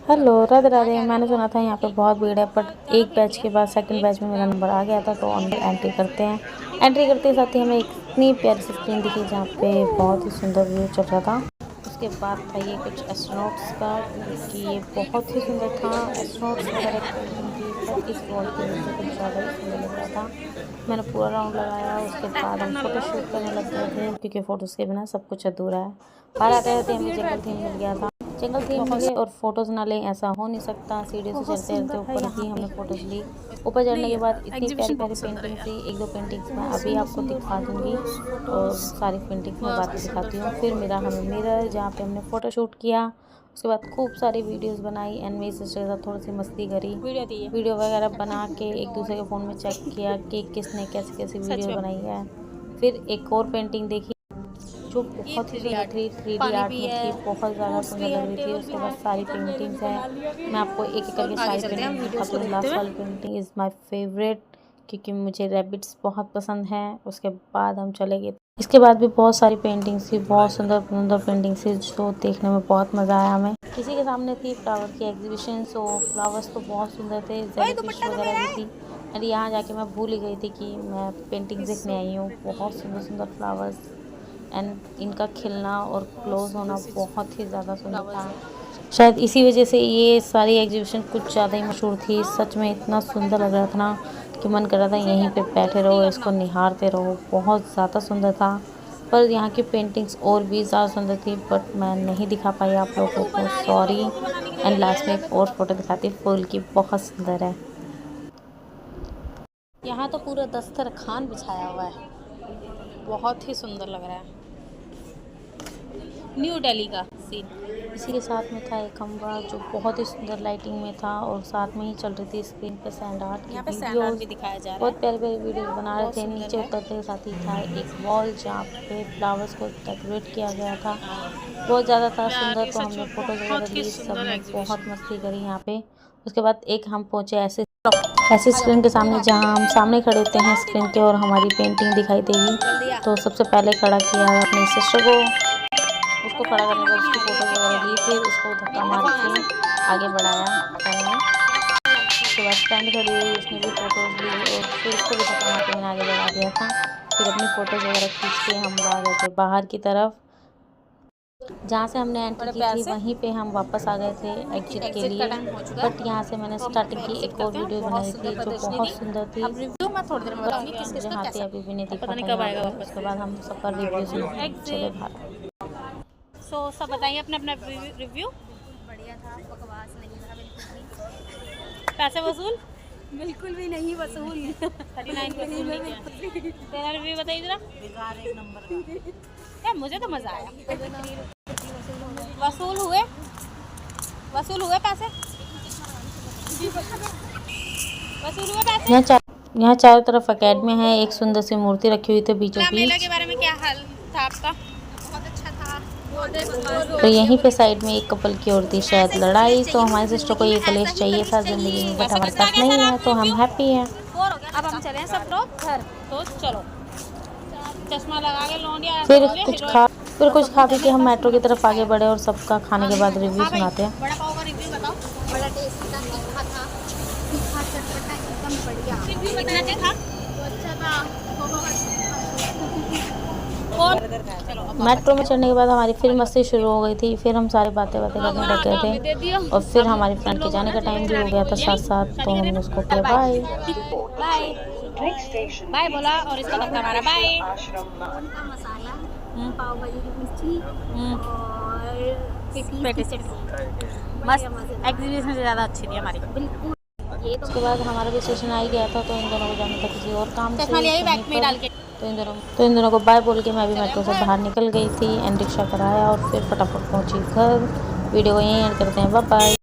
Hello, Radhe Radhe. मैंने सुना था यहाँ पे बहुत भीड़ है, बट एक बैच के बाद सेकंड बैच में मेरा नंबर आ गया था, तो अंदर एंट्री करते हैं। एंट्री करते ही साथ ही हमें एक इतनी प्यारी सी स्क्रीन दिखी जहाँ पे बहुत ही सुंदर व्यू चल रहा था। उसके बाद था ये कुछ एस्ट्रोनॉट्स का, कि ये बहुत ही सुंदर था। एस्ट्रोनॉट्स वगैरह की पेंटिंग थी, पर इस वॉल की वजह से कुछ ज़्यादा ही सुंदर लग रहा था। मैंने पूरा राउंड लगाया। उसके बाद हम फोटो शूट करने लग गए थे, क्योंकि फ़ोटोज़ के बिना सब कुछ अधूरा है। बाहर आते आते हमें जंगल थीम मिल गया था। जंगल थीम मिले और फोटोज़ ना लें, ऐसा हो नहीं सकता। सीढ़ियों से चढ़ते चढ़ते ऊपर ही हमने फ़ोटोज़ ली। ऊपर चढ़ने के बाद इतनी प्यारी प्यारी पेंटिंग थी। एक दो पेंटिंग्स मैं अभी आपको दिखा दूँगी, और सारी पेंटिंग्स मैं बाद में दिखाती हूँ। फिर मिला हमें मिरर, जहाँ पे हमने फ़ोटो शूट किया। उसके बाद खूब सारी वीडियोस बनाई एंड मेरी सिस्टर के साथ थोड़ी सी मस्ती करी। वीडियो वगैरह बना के एक दूसरे के फ़ोन में चेक किया कि किसने कैसी कैसी वीडियो बनाई है। फिर एक और पेंटिंग देखी जो बहुत ही सुंदर थी, 3D आर्ट में थी, बहुत ज़्यादा सुंदर लग रही थी। उसके बाद सारी पेंटिंग्स हैं, मैं आपको एक एक करके सारी पेंटिंग दिखाती हूँ। लास्ट वाली पेंटिंग इज़ माय फेवरेट, क्योंकि मुझे रैबिट्स बहुत पसंद हैं। उसके बाद हम चले गए। इसके बाद भी बहुत सारी पेंटिंग्स थी, बहुत सुंदर सुंदर पेंटिंग्स थी, जो देखने में बहुत मज़ा आया हमें। किसी के सामने थी फ्लावर की एग्जीबिशन, सो फ्लावर्स तो बहुत सुंदर थे, जेलीफिश वगैरह भी थी। एंड यहाँ जाके मैं भूल ही गई थी कि मैं पेंटिंग्स देखने आई हूँ। बहुत सुंदर सुंदर फ्लावर्स एंड इनका खिलना और क्लोज होना बहुत ही ज़्यादा सुंदर था। शायद इसी वजह से ये सारी एग्जीबिशन कुछ ज़्यादा ही मशहूर थी। सच में इतना सुंदर लग रहा था ना, कि मन कर रहा था यहीं पे बैठे रहो, इसको निहारते रहो। बहुत ज़्यादा सुंदर था। पर यहाँ की पेंटिंग्स और भी ज़्यादा सुंदर थी, बट मैं नहीं दिखा पाई आप लोगों को, सॉरी। एंड लास्ट में एक और फोटो दिखाती, फूल की, बहुत सुंदर है। यहाँ तो पूरा दस्तरखान बिछाया हुआ है, बहुत ही सुंदर लग रहा है। न्यू दिल्ली का सीन। इसी के साथ में था एक खंबा जो बहुत ही सुंदर लाइटिंग में था, और साथ में ही चल रही थी स्क्रीन पे सैंड आर्ट की वीडियोस। भी दिखाया जा रहा बहुत है, प्यारे प्यारे वीडियोस बना रहे बहुत थे। सुंदर नीचे है। उतरते के साथ ही था एक वॉल जहाँ पे फ्लावर्स को डेकोरेट किया गया था। बहुत ज़्यादा था सुंदर, तो हमने फ़ोटोज़ वगैरह ली, सब ने बहुत मस्ती करी यहाँ पे। उसके बाद एक हम पहुँचे ऐसे स्क्रीन के सामने, जहाँ हम सामने खड़े होते हैं स्क्रीन के और हमारी पेंटिंग दिखाई देगी। तो सबसे पहले खड़ा किया अपनी सिस्टर को। उसको खड़ा करने के बाद उसकी फ़ोटो वगैरह ली, फिर उसको धक्का मार के आगे बढ़ाया फ्रेंड ने। उसके बाद फ्रेंड खड़ी हुई, उसने भी फ़ोटोज़ ली, और फिर उसको भी धक्का मार के मैंने आगे बढ़ा दिया था। फिर अपनी फ़ोटोज़ वगैरह खींच के हम आ गए थे बाहर की तरफ। जहाँ से हमने एंट्री की थी वहीं पे हम वापस आ गए थे एग्जिट के लिए। बट यहाँ से मैंने स्टार्टिंग की एक और वीडियो बनाई थी जो बहुत सुंदर थी। मैं थोड़ी देर में बताऊंगी किस मुझे किसका हाथी कैसा, अभी भी नहीं दिखा पता नहीं था कब यहाँ आएगा पे। वापस। उसके बाद हम सबका रिव्यू सुनते चले बाहर। सो सब बताइए अपना अपना रिव्यू। बढ़िया था, बकवास नहीं था बिल्कुल भी। पैसे वसूल बिल्कुल भी नहीं वसूल। 39 वसूल नहीं किया। तेरा रिव्यू बताइए जरा। बेकार, एक नंबर का। मुझे तो मज़ा आया। वसूल हुए, वसूल हुए पैसे, वसूल हुए पैसे। यहाँ चारों तरफ अकेडमी है। एक सुंदर सी मूर्ति रखी हुई थी बीचों मेला बीच। के बारे में क्या हाल था आपका? बहुत अच्छा था। तो यहीं पे साइड में एक कपल की और थी शायद लड़ाई, तो हमारी सिस्टर को ये कलेश चाहिए था ज़िंदगी में, बट हमारे पास नहीं है, तो हम हैप्पी हैं। अब हम चले सब लोग घर, तो चलो चश्मा लगा के लौंडिया फिर कुछ खा पी के हम मेट्रो की तरफ आगे बढ़े, और सबका खाने के बाद रिव्यू सुनाते हैं। बड़ा पाव का रिव्यू बताओ। बड़ा टेस्टी था, तीखा था, तीखा चटपटा एकदम बढ़िया। रिव्यू कितना था? अच्छा था, और चलो मेट्रो में चढ़ने के बाद हमारी फिर मस्ती शुरू हो गई थी। फिर हम सारे बातें करने लग गए थे, और फिर हमारी फ्रेंड के जाने का टाइम भी हो गया था साथ साथ, तो हमने उसको किया बाय बाय बाय बोला, और इसका धक्का मारा बाय। उनका मसाला, पाव भाजी की मिर्ची और पेटीज मस्त। एग्जीबिशन से ज़्यादा अच्छी थी हमारी। बिल्कुल। ये तो उसके बाद हमारा भी स्टेशन आ ही गया था, तो इन दोनों को जाना था किसी और काम से चश्मा ले आई बैग में डाल के। तो इन दोनों को बाय बोल के मैं भी मेट्रो से बाहर निकल गई थी एंड रिक्शा कराया, और फिर फटाफट पहुंची घर। वीडियो को यहीं एंड करते हैं, बाय बाय।